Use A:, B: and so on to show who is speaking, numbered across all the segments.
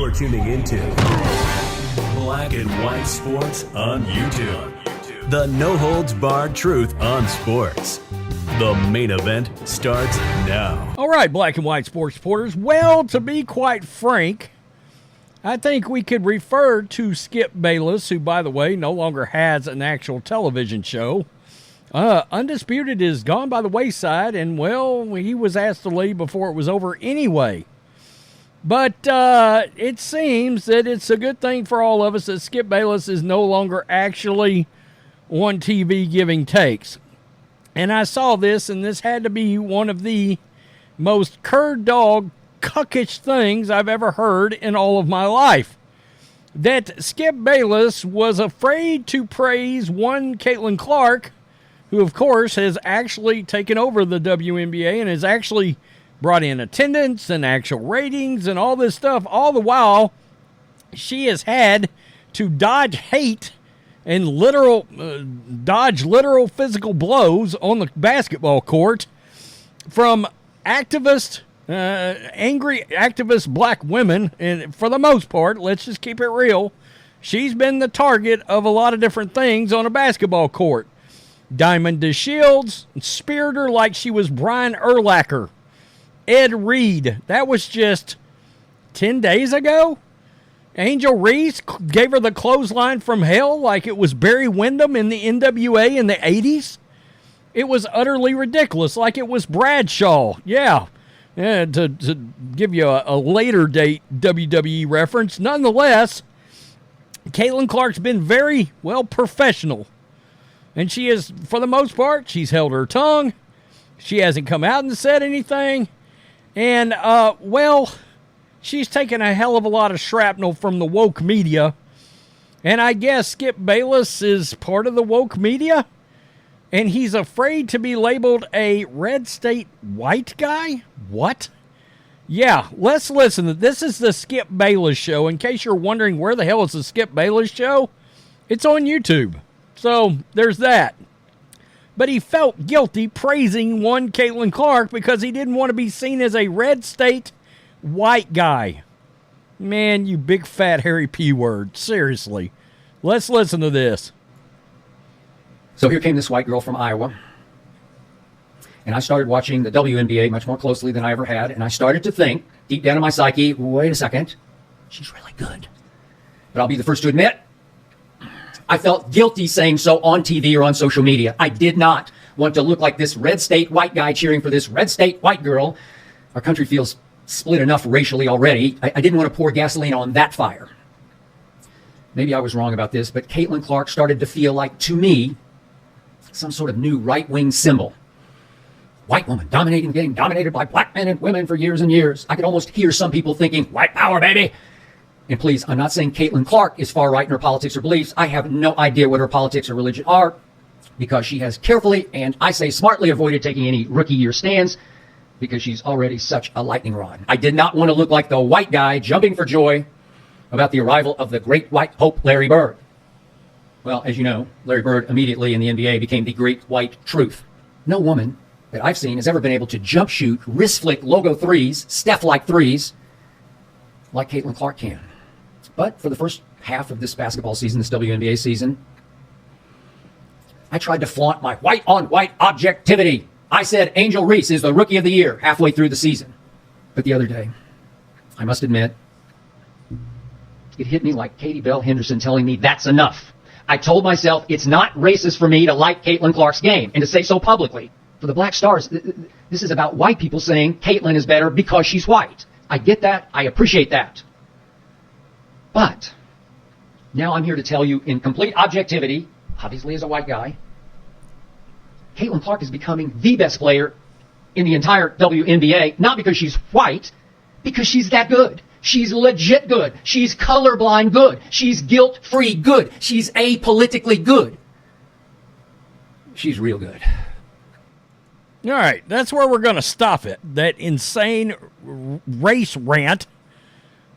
A: You're tuning into Black and White Sports on YouTube. The no-holds-barred truth on sports. The main event starts now.
B: All right, Black and White Sports supporters. Well, to be quite frank, I think we could refer to Skip Bayless, who, by the way, no longer has an actual television show. Undisputed is gone by the wayside, and, well, he was asked to leave before it was over anyway. But it seems that it's a good thing for all of us that Skip Bayless is no longer actually on TV giving takes. And I saw this, and this had to be one of the most cur-dog, cuckish things I've ever heard in all of my life. That Skip Bayless was afraid to praise one Caitlin Clark, who, of course, has actually taken over the WNBA and has actually brought in attendance and actual ratings and all this stuff. All the while, she has had to dodge hate and dodge literal physical blows on the basketball court from activist, angry activist black women. And for the most part, let's just keep it real, she's been the target of a lot of different things on a basketball court. Diamond DeShields speared her like she was Brian Urlacher. Ed Reed, that was just 10 days ago. Angel Reese gave her the clothesline from hell like it was Barry Windham in the NWA in the 80s. It was utterly ridiculous, like it was Bradshaw. Yeah, to give you a later date WWE reference. Nonetheless, Caitlin Clark's been very, well, professional. And she is, for the most part, she's held her tongue. She hasn't come out and said anything. And, well, she's taken a hell of a lot of shrapnel from the woke media. And I guess Skip Bayless is part of the woke media. And he's afraid to be labeled a red state white guy? What? Yeah, let's listen. This is the Skip Bayless Show. In case you're wondering where the hell is the Skip Bayless Show, it's on YouTube. So there's that. But he felt guilty praising one Caitlin Clark because he didn't want to be seen as a red state white guy. Man, you big fat hairy P word. Seriously. Let's listen to this.
C: So here came this white girl from Iowa. And I started watching the WNBA much more closely than I ever had. And I started to think, deep down in my psyche, wait a second, she's really good. But I'll be the first to admit, I felt guilty saying so on TV or on social media. I did not want to look like this red state white guy cheering for this red state white girl. Our country feels split enough racially already. I didn't want to pour gasoline on that fire. Maybe I was wrong about this, but Caitlin Clark started to feel like, to me, some sort of new right-wing symbol. White woman dominating, getting dominated by black men and women for years and years. I could almost hear some people thinking, white power, baby. And please, I'm not saying Caitlin Clark is far right in her politics or beliefs. I have no idea what her politics or religion are because she has carefully and I say smartly avoided taking any rookie year stands because she's already such a lightning rod. I did not want to look like the white guy jumping for joy about the arrival of the great white hope, Larry Bird. Well, as you know, Larry Bird immediately in the NBA became the great white truth. No woman that I've seen has ever been able to jump shoot, wrist flick logo threes, Steph-like threes, like Caitlin Clark can. But for the first half of this basketball season, this WNBA season, I tried to flaunt my white-on-white objectivity. I said Angel Reese is the Rookie of the Year halfway through the season. But the other day, I must admit, it hit me like Katie Bell Henderson telling me that's enough. I told myself it's not racist for me to like Caitlin Clark's game and to say so publicly. For the Black Stars, this is about white people saying Caitlin is better because she's white. I get that. I appreciate that. But now I'm here to tell you in complete objectivity, obviously as a white guy, Caitlin Clark is becoming the best player in the entire WNBA, not because she's white, because she's that good. She's legit good. She's colorblind good. She's guilt-free good. She's apolitically good. She's real good.
B: All right, that's where we're going to stop it. That insane race rant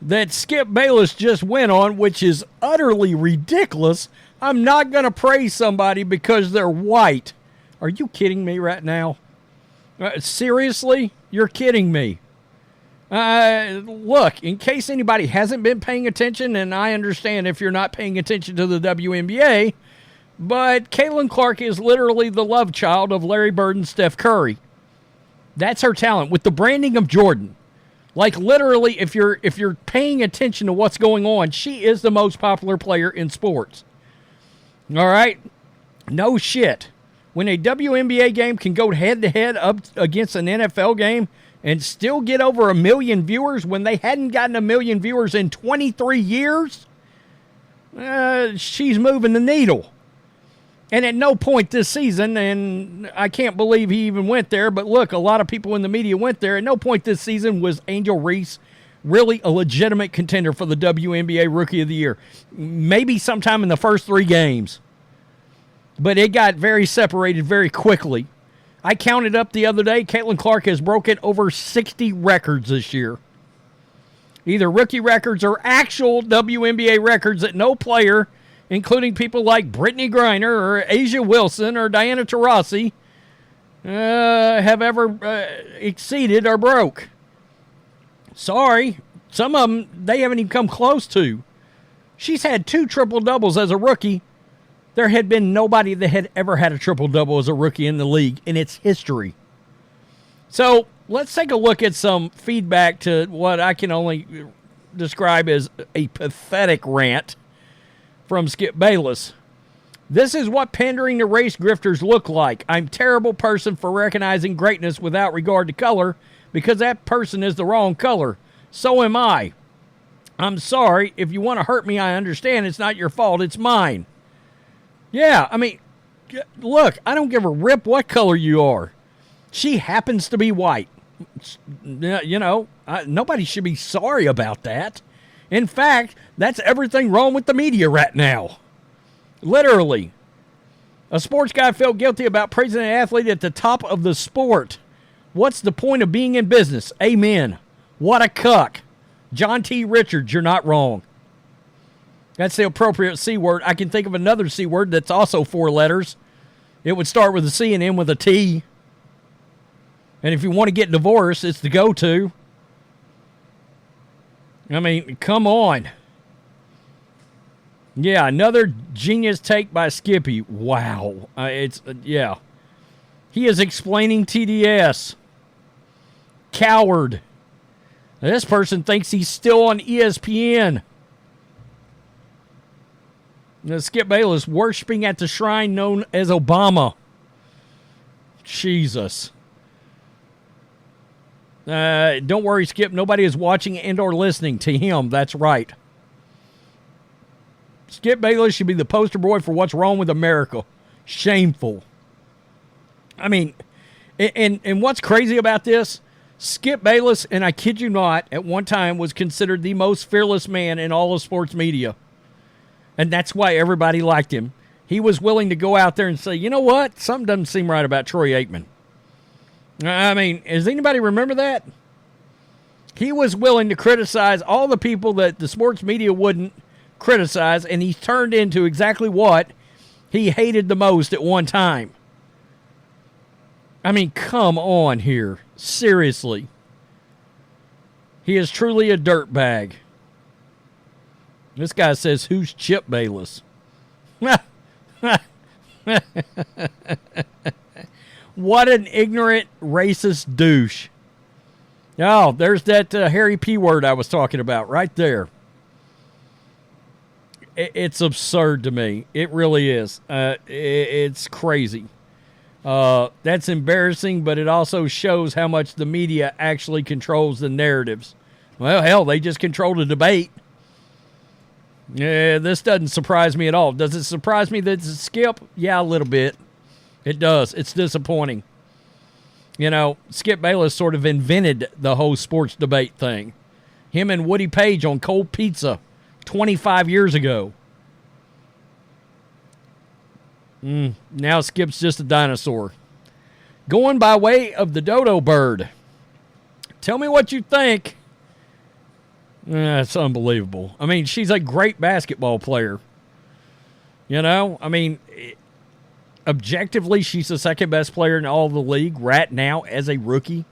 B: that Skip Bayless just went on, which is utterly ridiculous. I'm not going to praise somebody because they're white. Are you kidding me right now? Seriously? You're kidding me. Look, in case anybody hasn't been paying attention, and I understand if you're not paying attention to the WNBA, but Caitlin Clark is literally the love child of Larry Bird and Steph Curry. That's her talent with the branding of Jordan. Like literally, if you're paying attention to what's going on, she is the most popular player in sports. All right? No shit. When a WNBA game can go head-to-head up against an NFL game and still get over 1 million viewers when they hadn't gotten 1 million viewers in 23 years, she's moving the needle. And at no point this season, and I can't believe he even went there, but look, a lot of people in the media went there. At no point this season was Angel Reese really a legitimate contender for the WNBA Rookie of the Year. Maybe sometime in the first 3 games. But it got very separated very quickly. I counted up the other day, Caitlin Clark has broken over 60 records this year. Either rookie records or actual WNBA records that no player, including people like Brittany Griner or Asia Wilson or Diana Taurasi, have ever exceeded or broke. Sorry, some of them they haven't even come close to. She's had 2 triple-doubles as a rookie. There had been nobody that had ever had a triple-double as a rookie in the league in its history. So let's take a look at some feedback to what I can only describe as a pathetic rant from Skip Bayless. This is what pandering to race grifters look like. I'm a terrible person for recognizing greatness without regard to color because that person is the wrong color. So am I. I'm sorry. If you want to hurt me, I understand. It's not your fault. It's mine. Yeah, I mean, look, I don't give a rip what color you are. She happens to be white. You know, nobody should be sorry about that. In fact, that's everything wrong with the media right now. Literally. A sports guy felt guilty about praising an athlete at the top of the sport. What's the point of being in business? Amen. What a cuck. John T. Richards, you're not wrong. That's the appropriate C word. I can think of another C word that's also 4 letters. It would start with a C and end with a T. And if you want to get divorced, it's the go-to. I mean, come on. Yeah, another genius take by Skippy. Wow. Yeah. He is explaining TDS. Coward. This person thinks he's still on ESPN. Skip Bayless worshiping at the shrine known as Obama. Jesus. Don't worry, Skip. Nobody is watching and or listening to him. That's right. Skip Bayless should be the poster boy for what's wrong with America. Shameful. I mean, and what's crazy about this? Skip Bayless, and I kid you not, at one time was considered the most fearless man in all of sports media. And that's why everybody liked him. He was willing to go out there and say, you know what? Something doesn't seem right about Troy Aikman. I mean, does anybody remember that? He was willing to criticize all the people that the sports media wouldn't criticize, and he turned into exactly what he hated the most at one time. I mean, come on here. Seriously. He is truly a dirtbag. This guy says, who's Chip Bayless? What an ignorant, racist douche. Oh, there's that Harry P word I was talking about right there. It's absurd to me. It really is. It's crazy. That's embarrassing, but it also shows how much the media actually controls the narratives. Well, hell, they just control the debate. Yeah, this doesn't surprise me at all. Does it surprise me that it's a Skip? Yeah, a little bit. It does. It's disappointing. You know, Skip Bayless sort of invented the whole sports debate thing. Him and Woody Page on Cold Pizza 25 years ago. Now Skip's just a dinosaur. Going by way of the dodo bird. Tell me what you think. It's unbelievable. I mean, she's a great basketball player. You know, I mean, objectively, she's the second best player in all of the league right now as a rookie.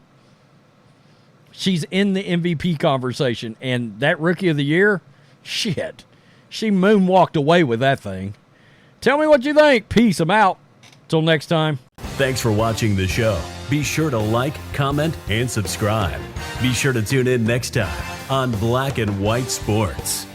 B: she's in the MVP conversation. And that Rookie of the Year, shit, she moonwalked away with that thing. Tell me what you think. Peace. I'm out. Till next time.
A: Thanks for watching the show. Be sure to like, comment, and subscribe. Be sure to tune in next time on Black and White Sports.